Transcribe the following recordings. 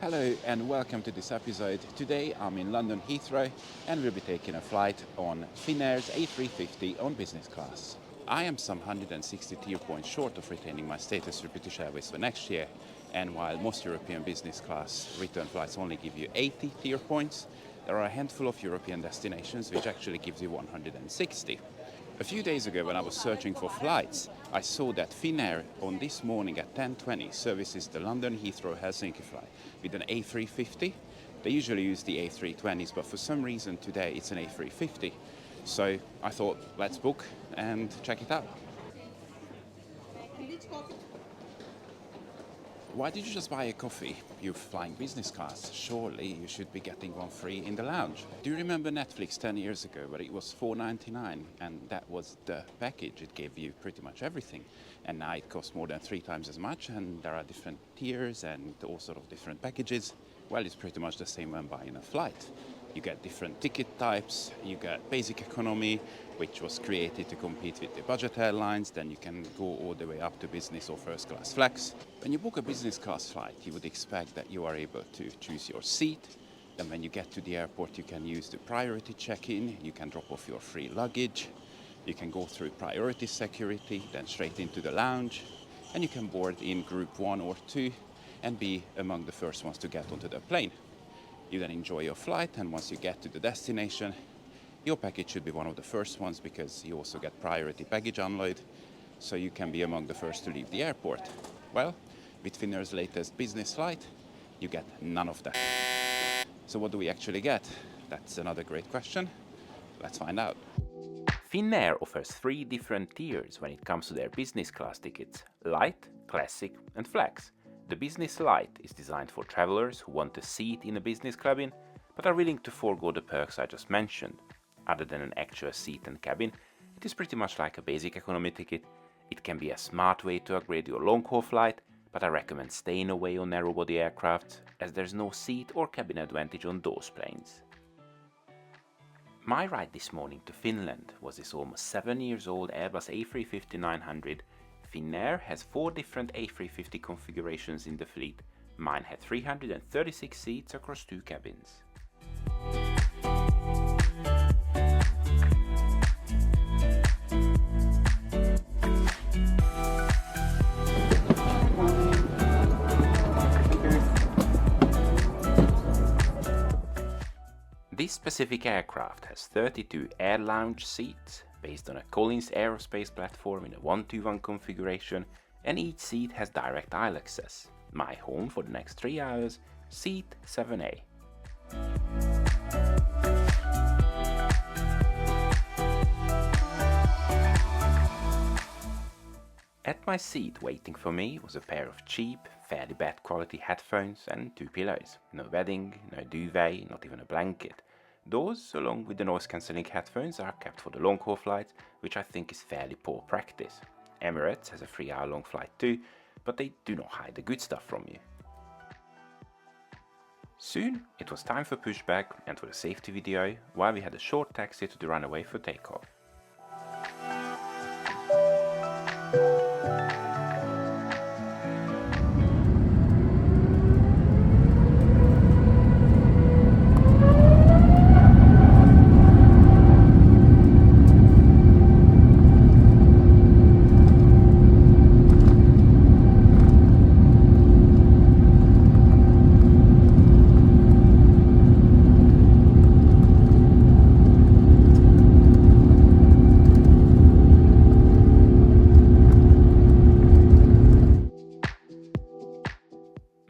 Hello and welcome to this episode. Today I'm in London Heathrow and we'll be taking a flight on Finnair's A350 on business class. I am some 160 tier points short of retaining my status with British Airways for next year, and while most European business class return flights only give you 80 tier points, there are a handful of European destinations which actually gives you 160. A few days ago when I was searching for flights, I saw that Finnair on this morning at 10:20 services the London Heathrow Helsinki flight with an A350. They usually use the A320s, but for some reason today it's an A350. So I thought, let's book and check it out. Why did you just buy a coffee? You're flying business class. Surely you should be getting one free in the lounge. Do you remember Netflix 10 years ago where it was $4.99 and that was the package? It gave you pretty much everything. And now it costs more than 3 times as much and there are different tiers and all sort of different packages. Well, it's pretty much the same when buying a flight. You get different ticket types, you get basic economy, which was created to compete with the budget airlines, then you can go all the way up to business or first class flex. When you book a business class flight, you would expect that you are able to choose your seat. Then when you get to the airport, you can use the priority check-in, you can drop off your free luggage, you can go through priority security, then straight into the lounge, and you can board in group 1 or 2 and be among the first ones to get onto the plane. You then enjoy your flight, and once you get to the destination, your package should be one of the first ones because you also get priority baggage unload, so you can be among the first to leave the airport. Well, with Finnair's latest Business Light, you get none of that. So what do we actually get? That's another great question. Let's find out. Finnair offers 3 different tiers when it comes to their business class tickets: Light, Classic and Flex. The Business Light is designed for travelers who want a seat in a business cabin but are willing to forego the perks I just mentioned. Other than an actual seat and cabin, it is pretty much like a basic economy ticket. It can be a smart way to upgrade your long-haul flight, but I recommend staying away on narrow-body aircraft as there's no seat or cabin advantage on those planes. My ride this morning to Finland was this almost 7 years old Airbus A350-900. Finnair has 4 different A350 configurations in the fleet. Mine had 336 seats across 2 cabins. This specific aircraft has 32 air lounge seats, based on a Collins Aerospace platform in a 1-to-1 configuration, and each seat has direct aisle access. My home for the next 3 hours, seat 7A. At my seat waiting for me was a pair of cheap, fairly bad quality headphones and 2 pillows. No bedding, no duvet, not even a blanket. Those, along with the noise-cancelling headphones, are kept for the long-haul flights, which I think is fairly poor practice. Emirates has a 3-hour-long flight too, but they do not hide the good stuff from you. Soon it was time for pushback and for the safety video, while we had a short taxi to the runway for takeoff.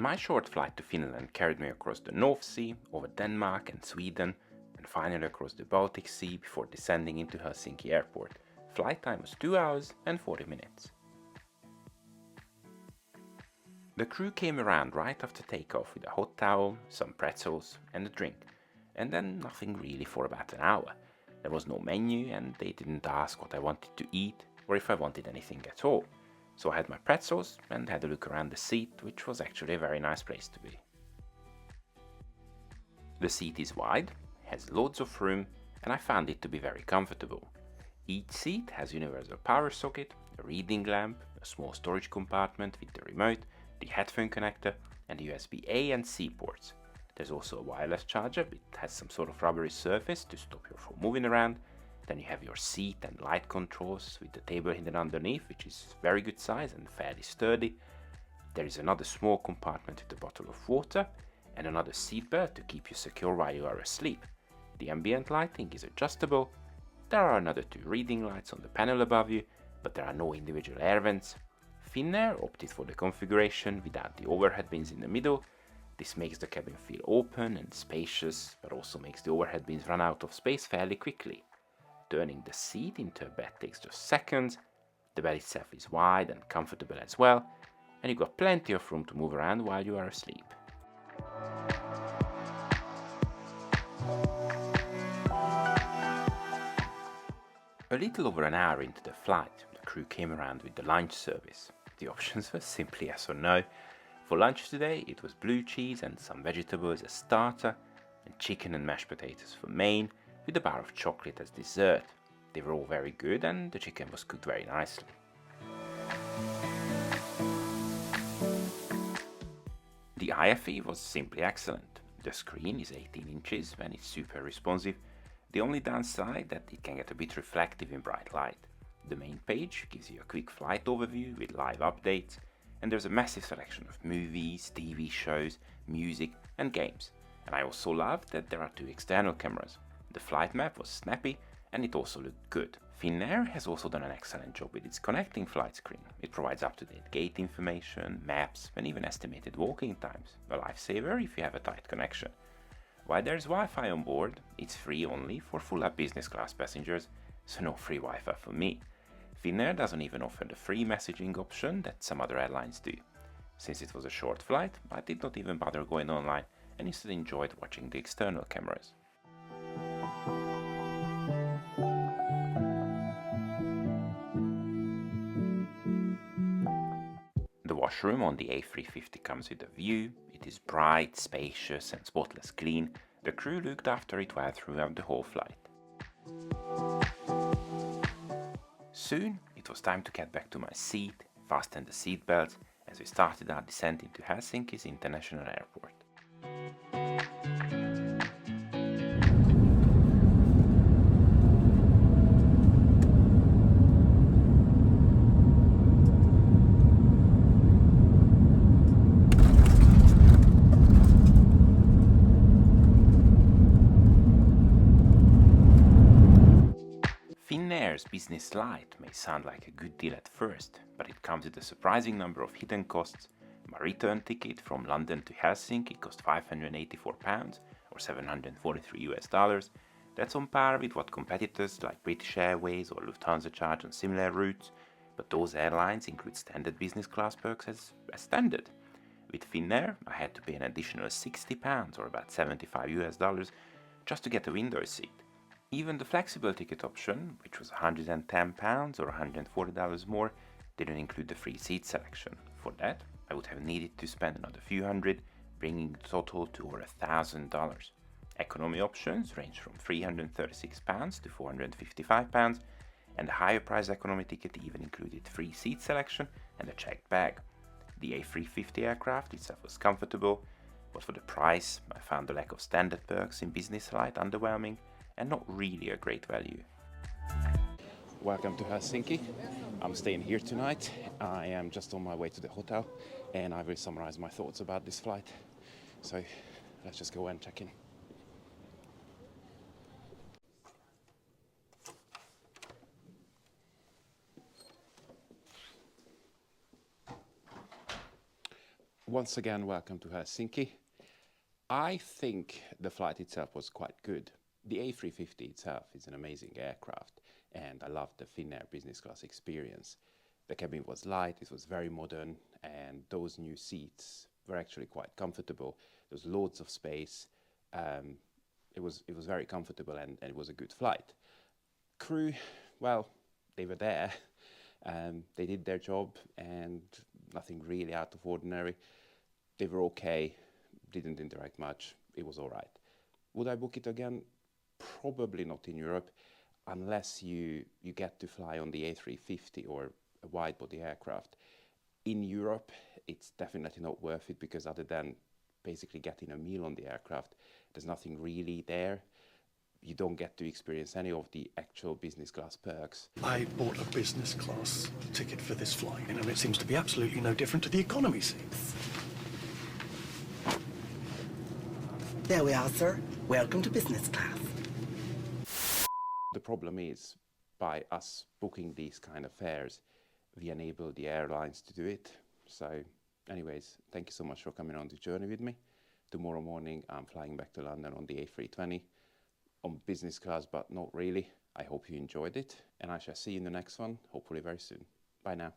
My short flight to Finland carried me across the North Sea, over Denmark and Sweden, and finally across the Baltic Sea before descending into Helsinki airport. Flight time was 2 hours and 40 minutes. The crew came around right after takeoff with a hot towel, some pretzels and a drink, and then nothing really for about an hour. There was no menu and they didn't ask what I wanted to eat or if I wanted anything at all. So I had my pretzels and had a look around the seat, which was actually a very nice place to be. The seat is wide, has loads of room, and I found it to be very comfortable. Each seat has universal power socket, a reading lamp, a small storage compartment with the remote, the headphone connector, and USB-A and C ports. There's also a wireless charger. It has some sort of rubbery surface to stop you from moving around. Then you have your seat and light controls with the table hidden underneath, which is very good size and fairly sturdy. There is another small compartment with a bottle of water and another seat belt to keep you secure while you are asleep. The ambient lighting is adjustable. There are another 2 reading lights on the panel above you, but there are no individual air vents. Finnair opted for the configuration without the overhead bins in the middle. This makes the cabin feel open and spacious, but also makes the overhead bins run out of space fairly quickly. Turning the seat into a bed takes just seconds. The bed itself is wide and comfortable as well, and you've got plenty of room to move around while you are asleep. A little over an hour into the flight, the crew came around with the lunch service. The options were simply yes or no. For lunch today, it was blue cheese and some vegetables as starter, and chicken and mashed potatoes for main, with a bar of chocolate as dessert. They were all very good and the chicken was cooked very nicely. The IFE was simply excellent. The screen is 18 inches and it's super responsive. The only downside that it can get a bit reflective in bright light. The main page gives you a quick flight overview with live updates, and there's a massive selection of movies, TV shows, music and games. And I also loved that there are 2 external cameras. The flight map was snappy and it also looked good. Finnair has also done an excellent job with its connecting flight screen. It provides up-to-date gate information, maps and even estimated walking times. A lifesaver if you have a tight connection. While there's Wi-Fi on board, it's free only for full-up business class passengers, so no free Wi-Fi for me. Finnair doesn't even offer the free messaging option that some other airlines do. Since it was a short flight, I did not even bother going online and instead enjoyed watching the external cameras. The washroom on the A350 comes with a view. It is bright, spacious and spotless clean. The crew looked after it well throughout the whole flight. Soon it was time to get back to my seat, fasten the seat belts as we started our descent into Helsinki's international airport. Finnair's Business Light may sound like a good deal at first, but it comes with a surprising number of hidden costs. My return ticket from London to Helsinki cost £584 or $743. That's on par with what competitors like British Airways or Lufthansa charge on similar routes, but those airlines include standard business class perks as standard. With Finnair, I had to pay an additional £60 or about $75 just to get a window seat. Even the flexible ticket option, which was £110 or $140 more, didn't include the free seat selection. For that, I would have needed to spend another few hundred, bringing the total to over $1,000. Economy options range from £336 to £455, and the higher price economy ticket even included free seat selection and a checked bag. The A350 aircraft itself was comfortable, but for the price, I found the lack of standard perks in Business Light underwhelming and not really a great value. Welcome to Helsinki. I'm staying here tonight. I am just on my way to the hotel and I will summarize my thoughts about this flight. So let's just go and check in. Once again, welcome to Helsinki. I think the flight itself was quite good. The A350 itself is an amazing aircraft and I loved the Finnair business class experience. The cabin was light, it was very modern, and those new seats were actually quite comfortable. There was loads of space. It was very comfortable and it was a good flight. Crew, well, they were there. They did their job and nothing really out of ordinary. They were okay, didn't interact much, it was all right. Would I book it again? Probably not in Europe, unless you get to fly on the A350 or a wide-body aircraft. in Europe, it's definitely not worth it because other than basically getting a meal on the aircraft, there's nothing really there. You don't get to experience any of the actual business class perks. I bought a business class ticket for this flight, and it seems to be absolutely no different to the economy seats. There we are, sir. Welcome to business class. The problem is, by us booking these kind of fares, we enable the airlines to do it. So anyways, thank you so much for coming on the journey with me. Tomorrow morning I'm flying back to London on the A320 on business class, but not really. I hope you enjoyed it, and I shall see you in the next one, hopefully very soon. Bye now.